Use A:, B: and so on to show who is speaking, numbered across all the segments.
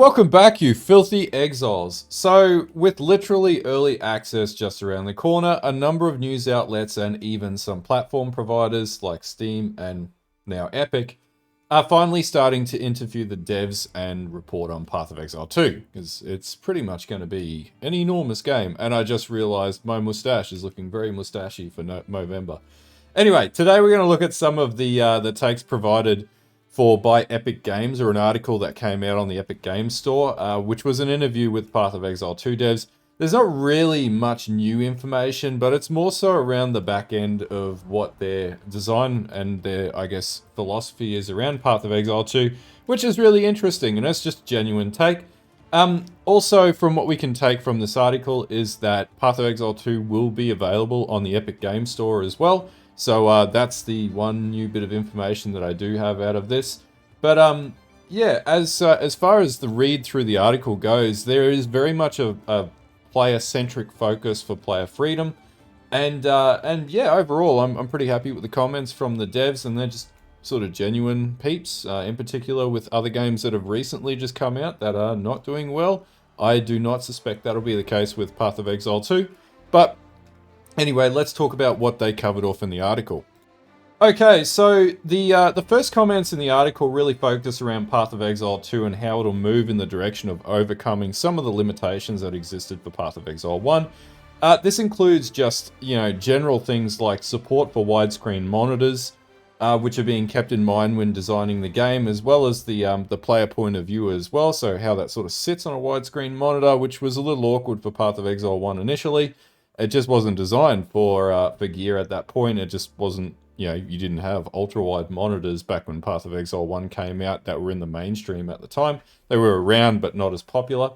A: Welcome back, you filthy exiles. So, with literally early access just around the corner, a number of news outlets and even some platform providers like Steam and now Epic are finally starting to interview the devs and report on Path of Exile 2, because it's pretty much going to be an enormous game. And I just realized my mustache is looking very mustachy for Movember. Anyway, today we're going to look at some of the takes provided by Epic Games, or an article that came out on the Epic Games Store, which was an interview with Path of Exile 2 devs. There's not really much new information, but it's more so around the back end of what their design and their, I guess, philosophy is around Path of Exile 2, which is really interesting, and it's just a genuine take. Also, from what we can take from this article is that Path of Exile 2 will be available on the Epic Games Store as well. So that's the one new bit of information that I do have out of this. But yeah, as far as the read through the article goes, there is very much a player-centric focus for player freedom, and yeah, overall, I'm pretty happy with the comments from the devs, and they're just sort of genuine peeps. In particular, with other games that have recently just come out that are not doing well. I do not suspect that'll be the case with Path of Exile 2, but anyway, let's talk about what they covered off in the article. Okay, so the first comments in the article really focus around Path of Exile 2 and how it'll move in the direction of overcoming some of the limitations that existed for Path of Exile 1. This includes just, general things like support for widescreen monitors, which are being kept in mind when designing the game, as well as the player point of view as well, so how that sort of sits on a widescreen monitor, which was a little awkward for Path of Exile 1 initially. It just wasn't designed for gear at that point. It just wasn't, you didn't have ultra-wide monitors back when Path of Exile 1 came out that were in the mainstream at the time. They were around, but not as popular.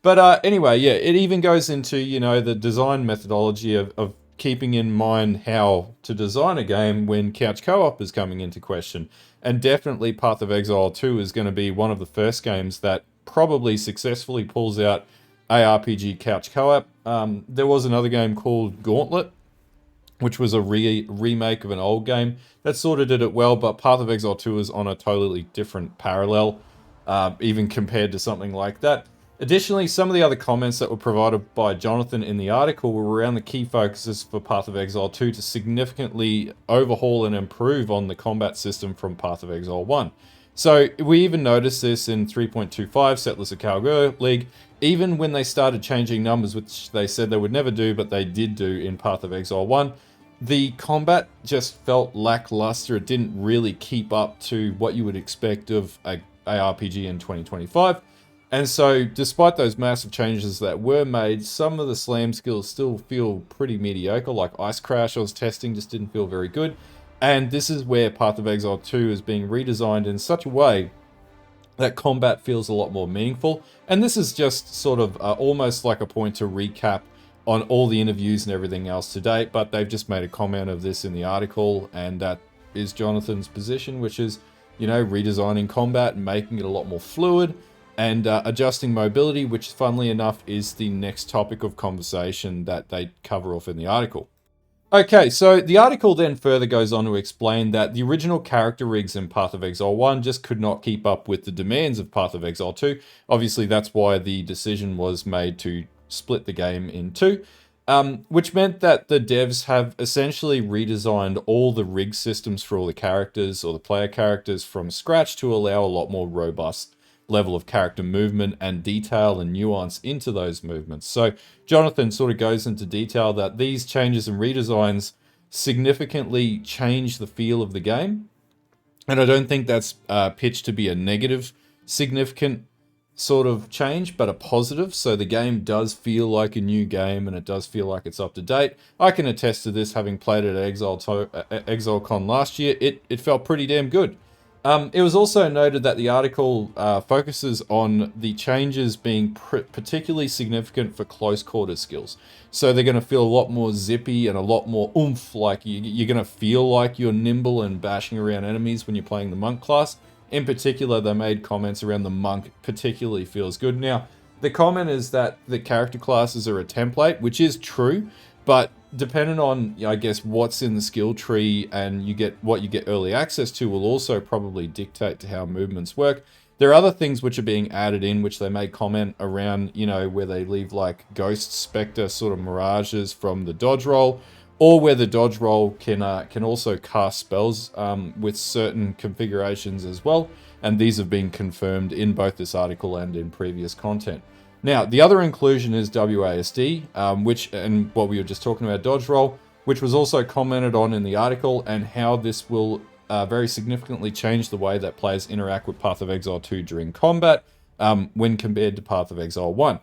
A: But anyway, yeah, it even goes into, the design methodology of keeping in mind how to design a game when couch co-op is coming into question. And definitely Path of Exile 2 is going to be one of the first games that probably successfully pulls out ARPG couch co-op. There was another game called Gauntlet, which was a remake of an old game that sort of did it well, but Path of Exile 2 is on a totally different parallel, even compared to something like that. Additionally, some of the other comments that were provided by Jonathan in the article were around the key focuses for Path of Exile 2 to significantly overhaul and improve on the combat system from Path of Exile 1. So we even noticed this in 3.25 Settlers of Caldor League, even when they started changing numbers, which they said they would never do, but they did do in Path of Exile 1. The combat just felt lackluster. It didn't really keep up to what you would expect of a ARPG in 2025. And so, despite those massive changes that were made, some of the slam skills still feel pretty mediocre, like Ice Crash I was testing just didn't feel very good. And this is where Path of Exile 2 is being redesigned in such a way that combat feels a lot more meaningful. And this is just sort of almost like a point to recap on all the interviews and everything else to date, but they've just made a comment of this in the article, and that is Jonathan's position, which is, redesigning combat and making it a lot more fluid, and adjusting mobility, which funnily enough is the next topic of conversation that they cover off in the article. Okay, so the article then further goes on to explain that the original character rigs in Path of Exile 1 just could not keep up with the demands of Path of Exile 2. Obviously, that's why the decision was made to split the game in two, which meant that the devs have essentially redesigned all the rig systems for all the characters, or the player characters, from scratch to allow a lot more robust level of character movement and detail and nuance into those movements. So Jonathan sort of goes into detail that these changes and redesigns significantly change the feel of the game. And I don't think that's pitched to be a negative, significant sort of change, but a positive. So the game does feel like a new game, and it does feel like it's up to date. I can attest to this, having played it at ExileCon last year. It felt pretty damn good. It was also noted that the article focuses on the changes being particularly significant for close quarter skills. So they're going to feel a lot more zippy and a lot more oomph, like you're going to feel like you're nimble and bashing around enemies when you're playing the monk class. In particular, they made comments around the monk particularly feels good. Now, the comment is that the character classes are a template, which is true, but depending on, I guess, what's in the skill tree and what you get early access to will also probably dictate to how movements work. There are other things which are being added in, which they may comment around, where they leave like ghost specter sort of mirages from the dodge roll, or where the dodge roll can also cast spells with certain configurations as well. And these have been confirmed in both this article and in previous content. Now, the other inclusion is WASD, and what we were just talking about, dodge roll, which was also commented on in the article, and how this will very significantly change the way that players interact with Path of Exile 2 during combat when compared to Path of Exile 1.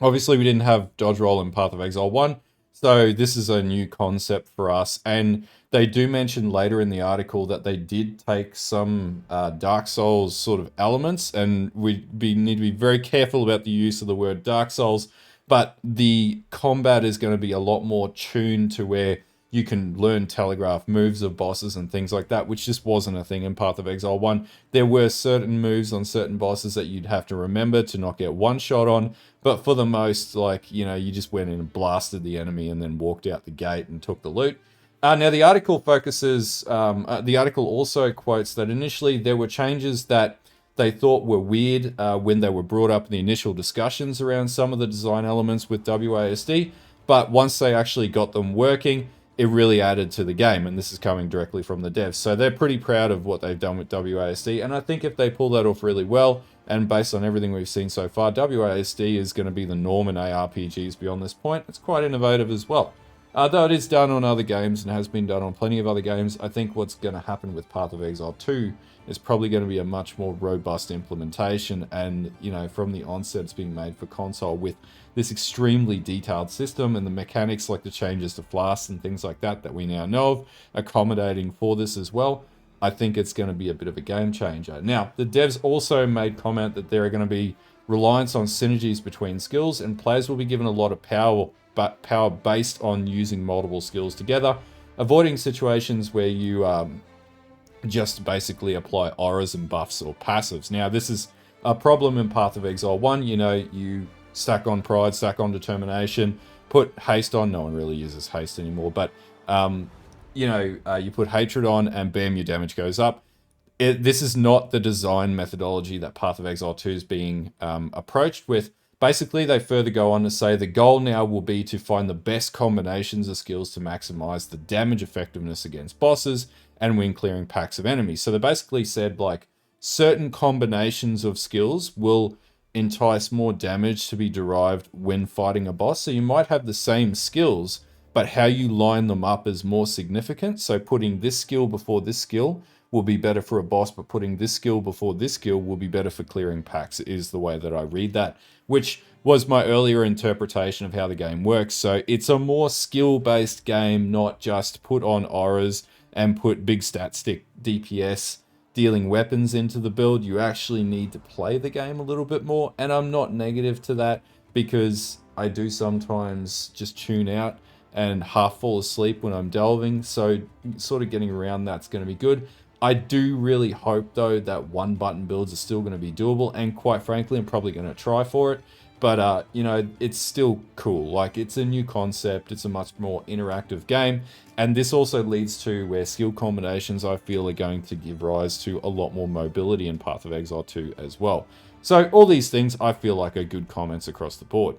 A: Obviously, we didn't have dodge roll in Path of Exile 1, so this is a new concept for us, and they do mention later in the article that they did take some Dark Souls sort of elements, and we need to be very careful about the use of the word Dark Souls, but the combat is going to be a lot more tuned to where you can learn telegraph moves of bosses and things like that, which just wasn't a thing in Path of Exile 1. There were certain moves on certain bosses that you'd have to remember to not get one shot on, but for the most, you just went in and blasted the enemy and then walked out the gate and took the loot. Now, the article the article also quotes that initially there were changes that they thought were weird when they were brought up in the initial discussions around some of the design elements with WASD, but once they actually got them working, it really added to the game, and this is coming directly from the devs. So they're pretty proud of what they've done with WASD, and I think if they pull that off really well, and based on everything we've seen so far, WASD is going to be the norm in ARPGs beyond this point. It's quite innovative as well. Though it is done on other games and has been done on plenty of other games, I think what's going to happen with Path of Exile 2 is probably going to be a much more robust implementation, and from the onset it's being made for console with this extremely detailed system, and the mechanics like the changes to flasks and things like that we now know of, accommodating for this as well. I think it's going to be a bit of a game changer. Now, the devs also made comment that there are going to be reliance on synergies between skills, and players will be given a lot of power based on using multiple skills together, avoiding situations where you just basically apply auras and buffs or passives. Now, this is a problem in Path of Exile 1. You stack on pride, stack on determination, put haste on. No one really uses haste anymore, but you put hatred on and bam, your damage goes up. This is not the design methodology that Path of Exile 2 is being approached with. Basically, they further go on to say the goal now will be to find the best combinations of skills to maximize the damage effectiveness against bosses and when clearing packs of enemies. So they basically said certain combinations of skills will entice more damage to be derived when fighting a boss. So you might have the same skills, but how you line them up is more significant. So putting this skill before this skill will be better for a boss, but putting this skill before this skill will be better for clearing packs, is the way that I read that, which was my earlier interpretation of how the game works. So it's a more skill-based game, not just put on auras and put big stat stick DPS dealing weapons into the build. You actually need to play the game a little bit more, and I'm not negative to that because I do sometimes just tune out and half fall asleep when I'm delving, so sort of getting around that's going to be good. I do really hope, though, that one-button builds are still going to be doable, and quite frankly, I'm probably going to try for it. But, it's still cool. It's a new concept. It's a much more interactive game. And this also leads to where skill combinations, I feel, are going to give rise to a lot more mobility in Path of Exile 2 as well. So all these things, I feel like, are good comments across the board.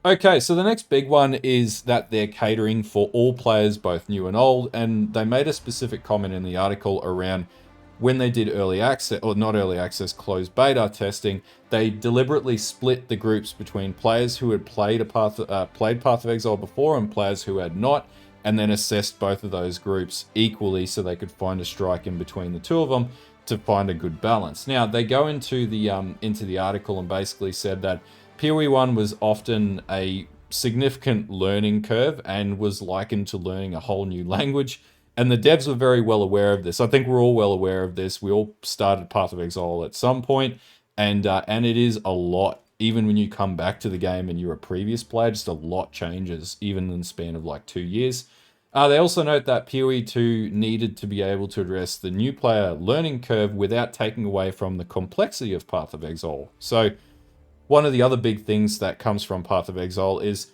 A: Okay, so the next big one is that they're catering for all players, both new and old, and they made a specific comment in the article around when they did early access, or not early access, closed beta testing, they deliberately split the groups between players who had played Path of Exile before and players who had not, and then assessed both of those groups equally so they could find a strike in between the two of them to find a good balance. Now, they go into the article and basically said that PoE 1 was often a significant learning curve and was likened to learning a whole new language. And the devs were very well aware of this. I think we're all well aware of this. We all started Path of Exile at some point, and it is a lot. Even when you come back to the game and you're a previous player, just a lot changes, even in the span of 2 years. They also note that PoE 2 needed to be able to address the new player learning curve without taking away from the complexity of Path of Exile. So one of the other big things that comes from Path of Exile is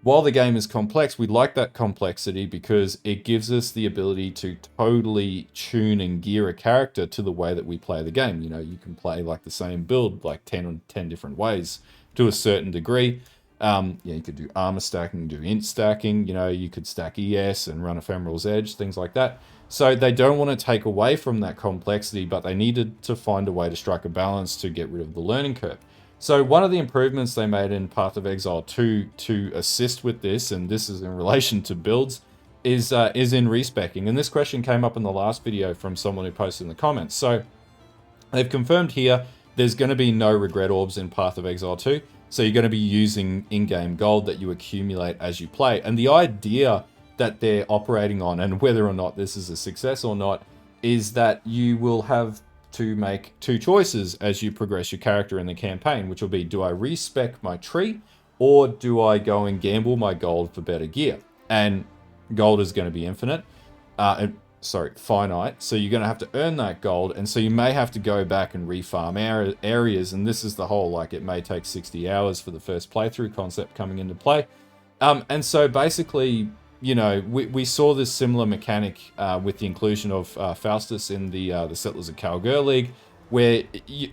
A: while the game is complex, we like that complexity because it gives us the ability to totally tune and gear a character to the way that we play the game. You know, you can play like the same build like 10 different ways to a certain degree. Yeah, you could do armor stacking, do int stacking, you know, you could stack ES and run Ephemeral's Edge, things like that. So they don't want to take away from that complexity, but they needed to find a way to strike a balance to get rid of the learning curve. So one of the improvements they made in Path of Exile 2 to assist with this, and this is in relation to builds, is in respecking. And this question came up in the last video from someone who posted in the comments. So they've confirmed here there's going to be no regret orbs in Path of Exile 2. So you're going to be using in-game gold that you accumulate as you play. And the idea that they're operating on, and whether or not this is a success or not, is that you will have to make two choices as you progress your character in the campaign, which will be, do I respec my tree, or do I go and gamble my gold for better gear? And gold is going to be infinite. Finite. So you're going to have to earn that gold, and so you may have to go back and refarm areas, and this is the whole, like, it may take 60 hours for the first playthrough concept coming into play. And so basically, you know, we saw this similar mechanic with the inclusion of Faustus in the Settlers of Kalgur League, where,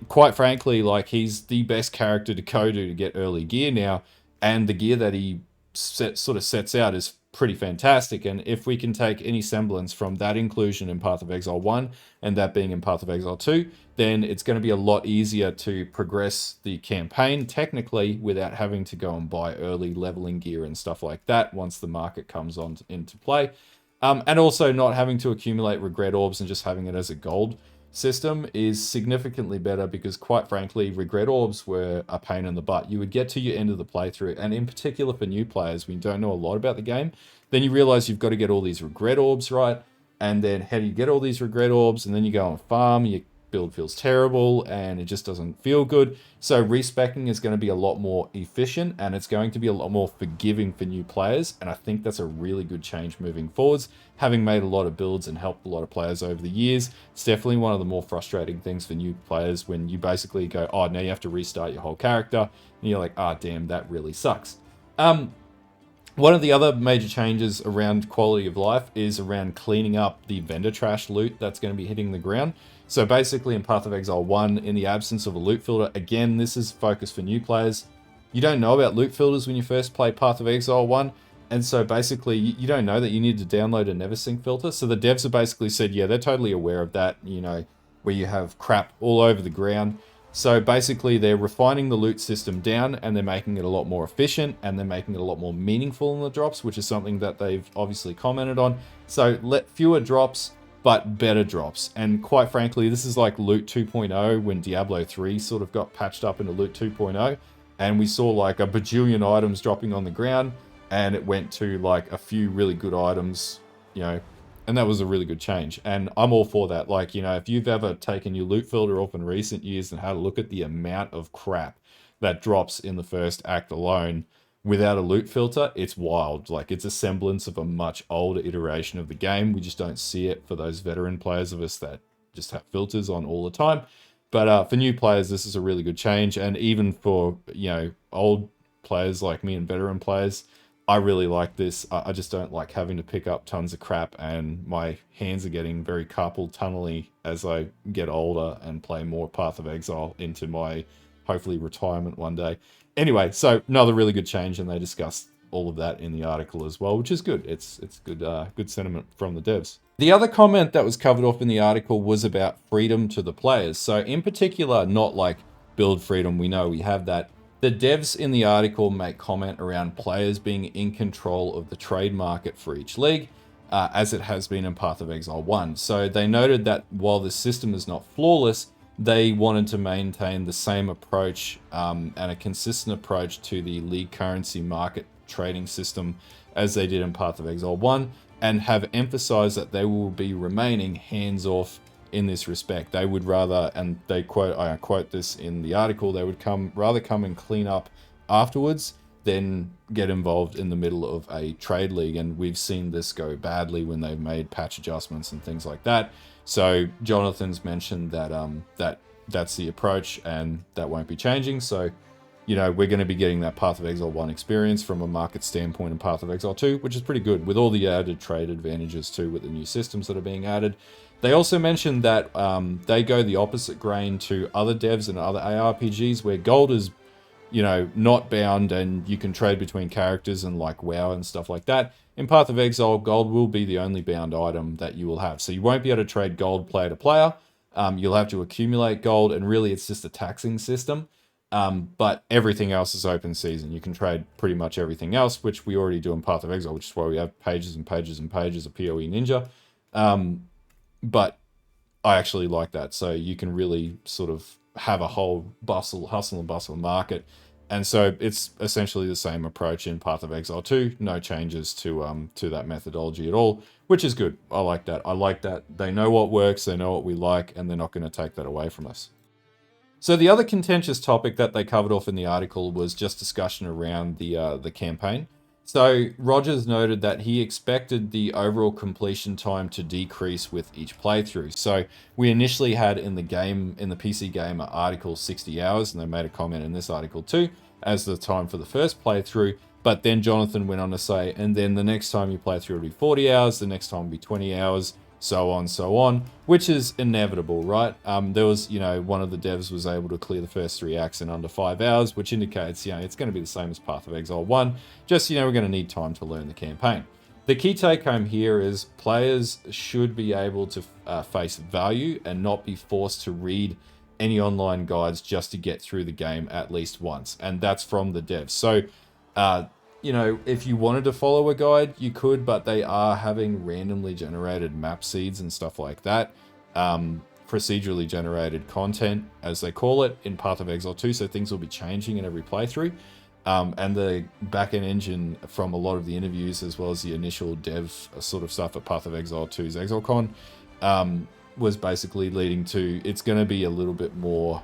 A: quite frankly, like, he's the best character to go to get early gear now, and the gear that he sort of sets out is pretty fantastic. And if we can take any semblance from that inclusion in Path of Exile 1 and that being in Path of Exile 2, then it's going to be a lot easier to progress the campaign technically without having to go and buy early leveling gear and stuff like that once the market comes on into play. And also not having to accumulate regret orbs and just having it as a gold system is significantly better, because quite frankly, regret orbs were a pain in the butt. You would get to your end of the playthrough, and in particular for new players, when you don't know a lot about the game, then you realize you've got to get all these regret orbs right, and then how do you get all these regret orbs? And then you go on farm, your build feels terrible, and it just doesn't feel good. So respecking is going to be a lot more efficient, and it's going to be a lot more forgiving for new players, and I think that's a really good change moving forwards. Having made a lot of builds and helped a lot of players over the years, it's definitely one of the more frustrating things for new players when you basically go, oh, now you have to restart your whole character, and you're like, ah, damn, that really sucks. One of the other major changes around quality of life is around cleaning up the vendor trash loot that's going to be hitting the ground. So basically in Path of Exile 1, in the absence of a loot filter, again, this is focused for new players. You don't know about loot filters when you first play Path of Exile 1, and so basically you don't know that you need to download a NeverSync filter. So the devs have basically said, yeah, they're totally aware of that, you know, where you have crap all over the ground. So basically they're refining the loot system down, and they're making it a lot more efficient, and they're making it a lot more meaningful in the drops, which is something that they've obviously commented on. So let fewer drops, but better drops. And quite frankly, this is like Loot 2.0 when Diablo 3 sort of got patched up into Loot 2.0, and we saw like a bajillion items dropping on the ground, and it went to like a few really good items, you know, and that was a really good change. And I'm all for that. Like, you know, if you've ever taken your loot filter off in recent years and had a look at the amount of crap that drops in the first act alone without a loot filter, it's wild. Like, it's a semblance of a much older iteration of the game. We just don't see it for those veteran players of us that just have filters on all the time. But for new players, this is a really good change. And even for, you know, old players like me and veteran players, I really like this. I just don't like having to pick up tons of crap, and my hands are getting very carpal tunnel-y as I get older and play more Path of Exile into my, hopefully, retirement one day. Anyway, so another really good change, and they discussed all of that in the article as well, which is good. It's good sentiment from the devs. The other comment that was covered off in the article was about freedom to the players. So in particular, not like build freedom, we know we have that. The devs in the article make comment around players being in control of the trade market for each league, as it has been in Path of Exile 1. So they noted that while the system is not flawless, they wanted to maintain the same approach and a consistent approach to the league currency market trading system as they did in Path of Exile 1, and have emphasized that they will be remaining hands-off in this respect. They would rather, and they quote, I quote this in the article, they would rather come and clean up afterwards than get involved in the middle of a trade league. And we've seen this go badly when they've made patch adjustments and things like that. So Jonathan's mentioned that that's the approach, and that won't be changing. So you know, we're going to be getting that Path of Exile 1 experience from a market standpoint in Path of Exile 2, which is pretty good, with all the added trade advantages too, with the new systems that are being added. They also mentioned that they go the opposite grain to other devs and other ARPGs, where gold is, you know, not bound and you can trade between characters and like WoW and stuff like that. In Path of Exile, gold will be the only bound item that you will have. So you won't be able to trade gold player to player. You'll have to accumulate gold, and really it's just a taxing system. But everything else is open season. You can trade pretty much everything else, which we already do in Path of Exile, which is why we have pages and pages and pages of PoE Ninja. But I actually like that. So you can really sort of have a whole hustle and bustle market. And so it's essentially the same approach in Path of Exile 2. No changes to that methodology at all, which is good. I like that. I like that they know what works, they know what we like, and they're not going to take that away from us. So the other contentious topic that they covered off in the article was just discussion around the campaign. So Rogers noted that he expected the overall completion time to decrease with each playthrough. So we initially had in the PC Gamer article 60 hours, and they made a comment in this article too, as the time for the first playthrough. But then Jonathan went on to say, and then the next time you play through it'll be 40 hours, the next time will be 20 hours, so on, which is inevitable, right? There was, you know, one of the devs was able to clear the first 3 acts in under 5 hours, which indicates, you know, it's going to be the same as Path of Exile 1, just, you know, we're going to need time to learn the campaign. The key take home here is players should be able to face value and not be forced to read any online guides just to get through the game at least once, and that's from the devs. So, you know, if you wanted to follow a guide, you could, but they are having randomly generated map seeds and stuff like that. Procedurally generated content, as they call it, in Path of Exile 2, so things will be changing in every playthrough. And the back-end engine from a lot of the interviews, as well as the initial dev sort of stuff at Path of Exile 2's ExileCon, was basically leading to, it's going to be a little bit more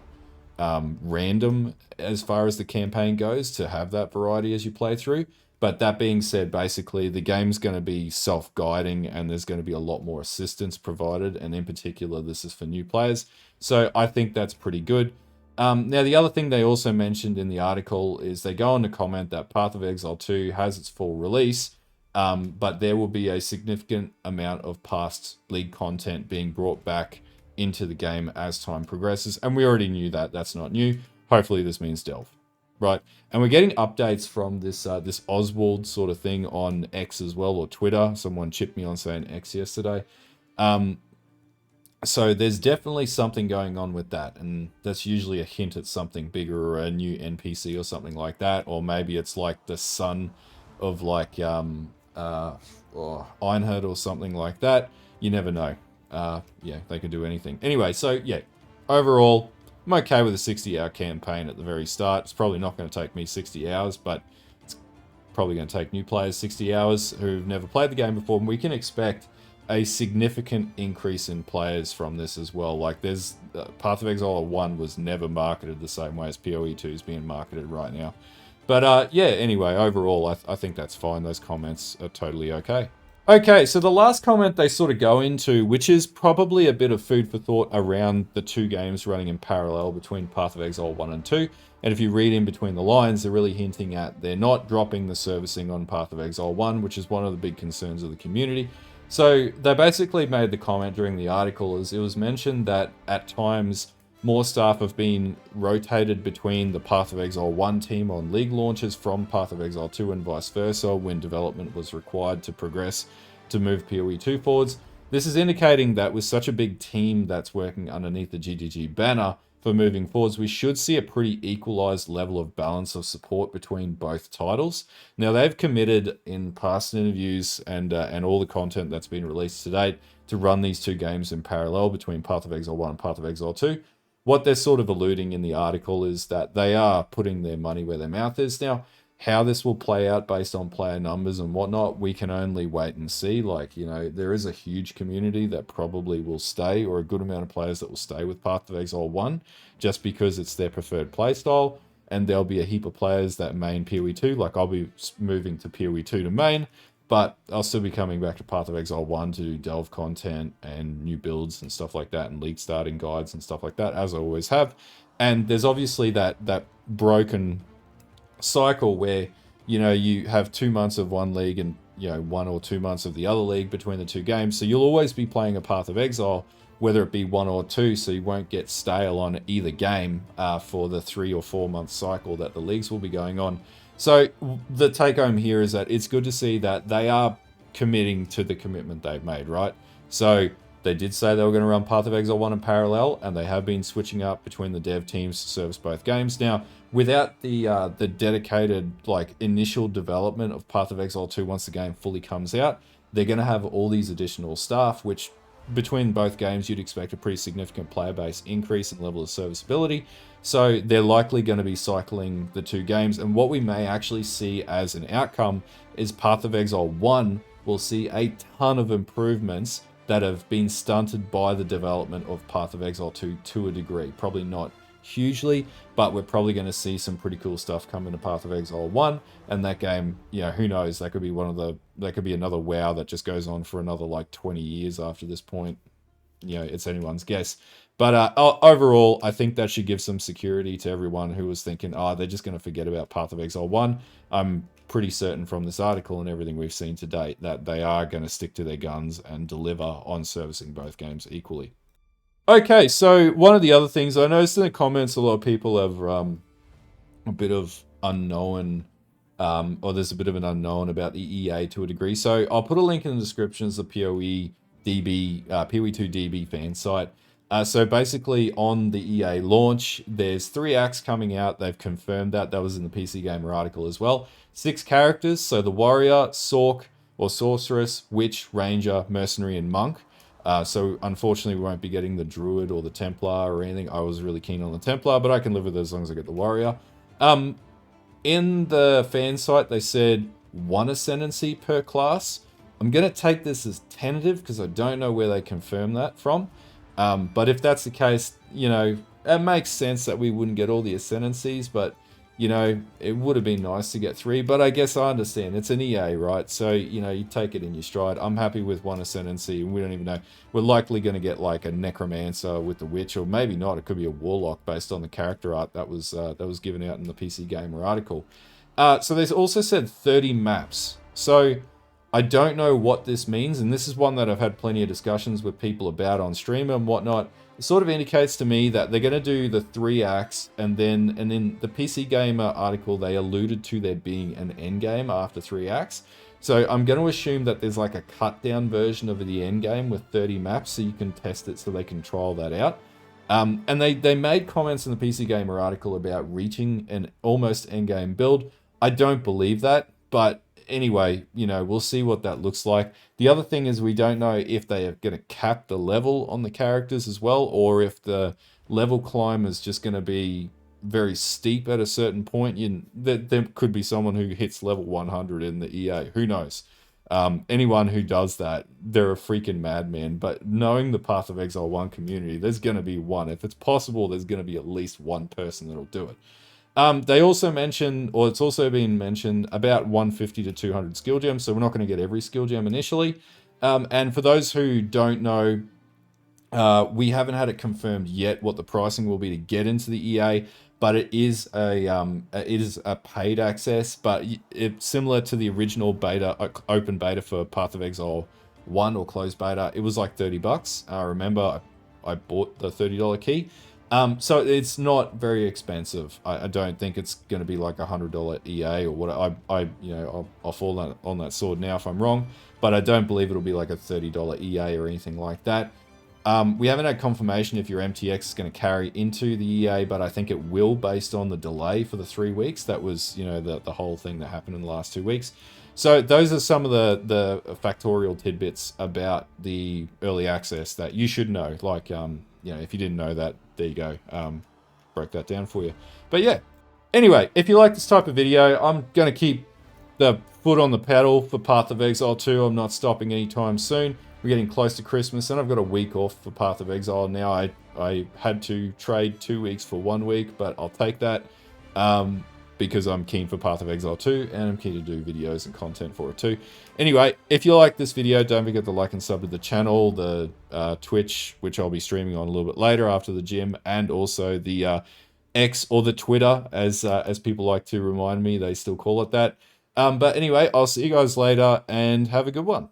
A: random as far as the campaign goes, to have that variety as you play through. But that being said, basically the game's going to be self-guiding, and there's going to be a lot more assistance provided, and in particular this is for new players, so I think that's pretty good. Now the other thing they also mentioned in the article is they go on to comment that Path of Exile 2 has its full release, but there will be a significant amount of past League content being brought back into the game as time progresses, and we already knew that. That's not new. Hopefully this means Delve, right? And we're getting updates from this this Oswald sort of thing on X as well, or Twitter. Someone chipped me on saying X yesterday. So there's definitely something going on with that, and that's usually a hint at something bigger, or a new NPC or something like that, or maybe it's like the son of like or Einhard or something like that. You never know. Yeah, they could do anything. Anyway, so yeah, overall, I'm okay with a 60-hour campaign at the very start. It's probably not going to take me 60 hours, but it's probably going to take new players 60 hours who've never played the game before, and we can expect a significant increase in players from this as well. Like, there's Path of Exile 1 was never marketed the same way as PoE 2 is being marketed right now. But yeah, anyway, overall, I think that's fine. Those comments are totally okay. Okay, so the last comment they sort of go into, which is probably a bit of food for thought around the two games running in parallel between Path of Exile 1 and 2. And if you read in between the lines, they're really hinting at they're not dropping the servicing on Path of Exile 1, which is one of the big concerns of the community. So they basically made the comment during the article, as it was mentioned that at times more staff have been rotated between the Path of Exile 1 team on League launches from Path of Exile 2 and vice versa when development was required to progress to move PoE 2 forwards. This is indicating that with such a big team that's working underneath the GGG banner for moving forwards, we should see a pretty equalized level of balance of support between both titles. Now, they've committed in past interviews and all the content that's been released to date to run these two games in parallel between Path of Exile 1 and Path of Exile 2. What they're sort of alluding in the article is that they are putting their money where their mouth is. Now, how this will play out based on player numbers and whatnot, we can only wait and see. Like, you know, there is a huge community that probably will stay, or a good amount of players that will stay with Path of Exile 1 just because it's their preferred playstyle. And there'll be a heap of players that main PoE 2. Like, I'll be moving to PoE 2 to main, but I'll still be coming back to Path of Exile 1 to do Delve content and new builds and stuff like that, and League starting guides and stuff like that, as I always have. And there's obviously that broken cycle where, you know, you have 2 months of one league and, you know, 1 or 2 months of the other league between the two games. So you'll always be playing a Path of Exile, whether it be 1 or 2, so you won't get stale on either game for the 3 or 4 month cycle that the leagues will be going on. So the take home here is that it's good to see that they are committing to the commitment they've made, right? So they did say they were going to run Path of Exile 1 in parallel, and they have been switching up between the dev teams to service both games. Now, without the dedicated like initial development of Path of Exile 2 once the game fully comes out, they're going to have all these additional staff, which between both games you'd expect a pretty significant player base increase in level of serviceability. So they're likely going to be cycling the two games, and what we may actually see as an outcome is Path of Exile 1 will see a ton of improvements that have been stunted by the development of Path of Exile 2 to a degree. Probably not hugely, but we're probably going to see some pretty cool stuff come into Path of Exile 1, and that game, you know, who knows, that could be that could be another WoW that just goes on for another like 20 years after this point. You know, it's anyone's guess. But overall, I think that should give some security to everyone who was thinking, they're just going to forget about Path of Exile 1. I'm pretty certain from this article and everything we've seen to date that they are going to stick to their guns and deliver on servicing both games equally. Okay, so one of the other things I noticed in the comments, a lot of people have a bit of unknown, or there's a bit of an unknown about the EA to a degree. So I'll put a link in the description as the PoE2 DB fan site. So basically on the EA launch, there's 3 acts coming out. They've confirmed that. That was in the PC Gamer article as well. 6 characters, so the Warrior, Sorc or Sorceress, Witch, Ranger, Mercenary, and Monk. So unfortunately we won't be getting the Druid or the Templar or anything. I was really keen on the Templar, but I can live with it as long as I get the Warrior. In the fan site, they said 1 Ascendancy per class. I'm going to take this as tentative because I don't know where they confirm that from. But if that's the case, you know, it makes sense that we wouldn't get all the Ascendancies, but, you know, it would have been nice to get 3, but I guess I understand. It's an EA, right? So, you know, you take it in your stride. I'm happy with 1 Ascendancy, and we don't even know. We're likely going to get, like, a Necromancer with the Witch, or maybe not. It could be a Warlock based on the character art that was given out in the PC Gamer article. So there's also said 30 maps. So I don't know what this means, and this is one that I've had plenty of discussions with people about on stream and whatnot. It sort of indicates to me that they're going to do the 3 acts, and then the PC Gamer article, they alluded to there being an end game after 3 acts. So I'm going to assume that there's like a cut down version of the end game with 30 maps, so you can test it so they can trial that out. And they made comments in the PC Gamer article about reaching an almost end game build. I don't believe that, but anyway, you know, we'll see what that looks like. The other thing is we don't know if they are going to cap the level on the characters as well, or if the level climb is just going to be very steep at a certain point. There could be someone who hits level 100 in the EA. Who knows? Anyone who does that, they're a freaking madman. But knowing the Path of Exile 1 community, there's going to be one. If it's possible, there's going to be at least one person that'll do it. They also mentioned, or it's also been mentioned, about 150 to 200 skill gems, so we're not going to get every skill gem initially. And for those who don't know, we haven't had it confirmed yet what the pricing will be to get into the EA, but it is a paid access, but it's similar to the original beta, open beta for Path of Exile 1 or closed beta. It was like $30. I remember I bought the $30 key. So it's not very expensive. I don't think it's going to be like $100 EA or what. I'll fall on that sword now if I'm wrong, but I don't believe it'll be like a $30 EA or anything like that. We haven't had confirmation if your MTX is going to carry into the EA, but I think it will based on the delay for the 3 weeks. That was, you know, the whole thing that happened in the last 2 weeks. So those are some of the factorial tidbits about the early access that you should know. Like, you know, if you didn't know that, there you go. Broke that down for you. But yeah, anyway, if you like this type of video, I'm going to keep the foot on the pedal for Path of Exile 2. I'm not stopping anytime soon. We're getting close to Christmas, and I've got a week off for Path of Exile now. I had to trade 2 weeks for 1 week, but I'll take that because I'm keen for Path of Exile 2, and I'm keen to do videos and content for it too. Anyway, if you like this video, don't forget to like and sub to the channel, the Twitch, which I'll be streaming on a little bit later after the gym, and also the X, or the Twitter, as people like to remind me, they still call it that. But anyway, I'll see you guys later and have a good one.